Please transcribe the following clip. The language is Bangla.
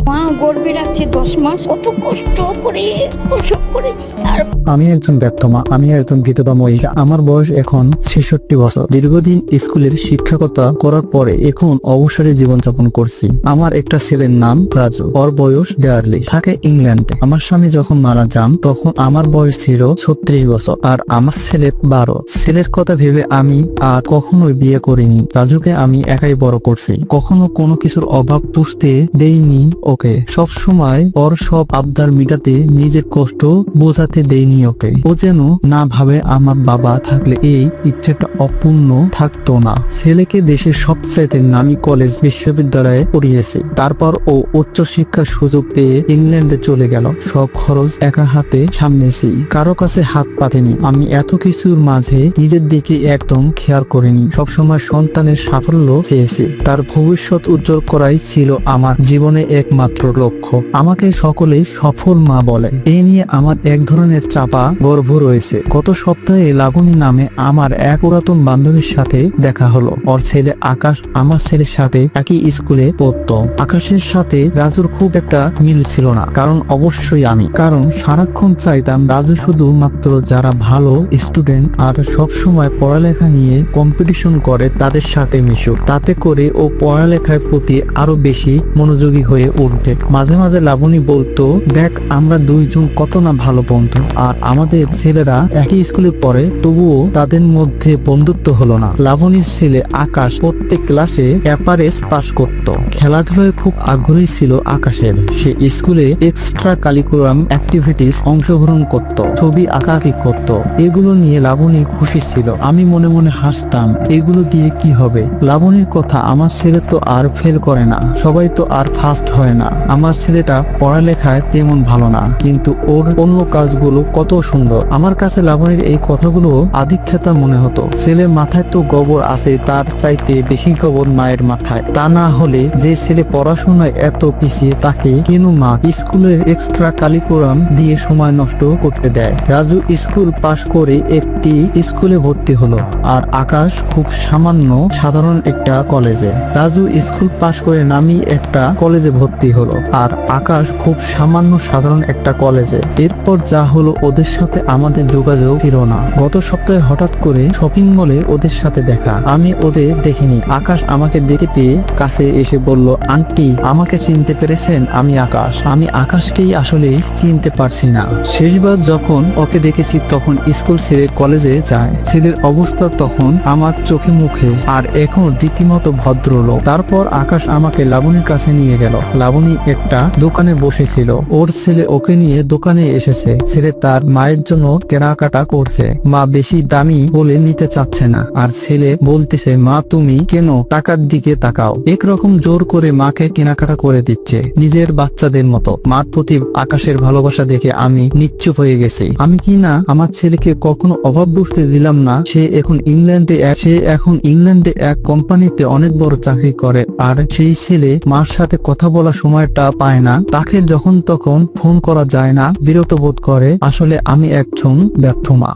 মা গর্ভে রাখছে 10 মাস, কত কষ্ট করে প্রসব করেছি। আর আমি একজন ব্যর্থ মা, আমি একজন বিধবা মহিলা। আমার বয়স এখন 66 বছর। দীর্ঘদিন স্কুলের শিক্ষকতা করার পরে এখন অবসরে জীবনযাপন করছি। আমার একটা ছেলের নাম রাজু, ওর বয়স 42, থাকে ইংল্যান্ডে। আমার স্বামী যখন মারা যান তখন আমার বয়স ছিল 36 বছর আর আমার ছেলে 12। ছেলের কথা ভেবে আমি আর কখনোই বিয়ে করিনি। রাজুকে আমি একাই বড় করছি, কখনো কোনো কিছুর অভাব বুঝতে দেইনি ওকে। সব সময় ওর সব আবদার মিটাতে নিজের কষ্ট বোঝাতে দেইনি ওকে। ও যেন না ভাবে আমার বাবা থাকলে এই ইচ্ছেটা অপূর্ণ থাকতো না। ছেলেকে দেশের সবচাইতে নামী কলেজ বিশ্ববিদ্যালয়ে পড়িয়েছে। তারপর ও উচ্চ শিক্ষার সুযোগ পেয়ে ইংল্যান্ডে চলে গেল। সব খরচ একা হাতে সামনেছি, কারো কাছে হাত পাতেনি। আমি এত কিছুর মাঝে নিজের দিকে একদম খেয়াল করিনি। সবসময় সন্তানের সাফল্য চেয়েছি, তার ভবিষ্যৎ উজ্জ্বল করাই ছিল আমার জীবনে একমাত্র লক্ষ্য। আমাকে সকলেই সফল মা বলে, এই নিয়ে আমার এক ধরনের চাপা গর্ব রয়েছে। গত সপ্তাহে লাবণী নামে আমার এক পুরাতন বান্ধবীর সাথে দেখা হলো। ওর ছেলে আকাশ আমার ছেলের সাথে একই স্কুলে পড়তো। আকাশের সাথে রাজুর খুব একটা মিল ছিল না, কারণ অবশ্যই আমি, কারণ সারাক্ষণ চাইতাম রাজু শুধু মাত্র যারা ভালো স্টুডেন্ট আর সব সময় পড়ালেখা নিয়ে কম্পিটিশন করে তাদের সাথে মিশুক, তাতে করে ও পড়ালেখার প্রতি আরো বেশি মনোযোগী হয়ে উঠবে। মাঝে মাঝে লাবণী বলতো, দেখ আমরা দুইজন কত না ভালো বন্ধু, আর আমাদের ছেলেরা একই স্কুলে পড়ে তবুও তাদের মধ্যে বন্ধুত্ব হলো না। লাবণীর ছেলে আকাশ প্রত্যেক ক্লাসে অ্যাপারেস পাস করত। খেলাধুলায় খুব আগ্রহী ছিল আকাশের। সে স্কুলে এক্সট্রা কারিকুলাম অ্যাক্টিভিটিস অংশগ্রহণ করত, ছবি আঁকাআঁকি করত। এগুলো নিয়ে লাবণী খুশি ছিল। আমি মনে মনে হাসতাম, এগুলো দিয়ে কি হবে? লাবণীর কথা, আমার ছেলে তো আর ফেল করে না, সবাই তো আর ফার্স্ট হয় না। আমার ছেলেটা পড়ালেখায় তেমন ভালো না, কিন্তু ওর অন্য কাজগুলো কত সুন্দর। আমার কাছে লাবণীর এই কথাগুলো আধিক্যতা মনে হতো। ছেলের মাথায় তো গোবর আছে, তার চাইতে বেশি গোবর মায়ের মাথায়। তা না হলে যে ছেলে পড়াশোনায় এত পিছিয়ে তাকে কেন মা স্কুলের এক্সট্রা কারিকুলাম দিয়ে সময় নষ্ট করতে দেয়? রাজু স্কুল পাশ করে একটি স্কুলে ভর্তি হলো আর আকাশ খুব সাধারণ একটা কলেজে। রাজু স্কুল পাশ করে নামি একটা কলেজে ভর্তি হলো আর আকাশ খুব সাধারণ একটা কলেজে। এরপর যা হলো, ওদের সাথে আমাদের যোগাযোগ ছিল না। গত সপ্তাহে হঠাৎ করে শপিং মলে ওদের সাথে দেখা। আমি ওদের দেখিনি। আকাশ আমাকে দেখে পেয়ে কাছে এসে বলল, আন্টি আমাকে চিনতে পেরেছেন? আমি আকাশ। আমি আকাশকেই আসলে চিনতে পারছি না। শেষবার যখন ওকে দেখেছি তখন স্কুল ছেড়ে কলেজে যায়। ছেলের অবস্থা তখন আমার চোখে মুখে, আর এখন রীতিমতো ভদ্রলোক। তারপর আকাশ আমাকে লাবণীর কাছে নিয়ে গেল। লাবণী একটা দোকানে বসেছিল, ওর ছেলে ওকে নিয়ে দোকানে এসেছে। ছেলে তার মায়ের জন্য কেনাকাটা করছে। মা বেশি দামি বলে নিতে চাচ্ছে না, আর ছেলে বলতেছে, মা তুমি কেন টাকার দিকে তাকাও? একরকম জোর করে মাকে কেনাকাটা করে দিচ্ছে নিজের বাচ্চাদের মতো। মার প্রতি আকাশের ভালোবাসা দেখে আমি নিশ্চুপ হয়ে গেছি। আমি কি না আমার ছেলেকে কখনো অভাব বুঝতে দিলাম না। সে এখন ইংল্যান্ডে এক কোম্পানিতে অনেক বড় চাকরি করে, আর সেই ছেলে মার সাথে কথা বলার সময়টা পায় না। তাকে যখন তখন ফোন করা যায় না, বিরক্ত বোধ করে। আসলে আমি একজন ব্যর্থ মা।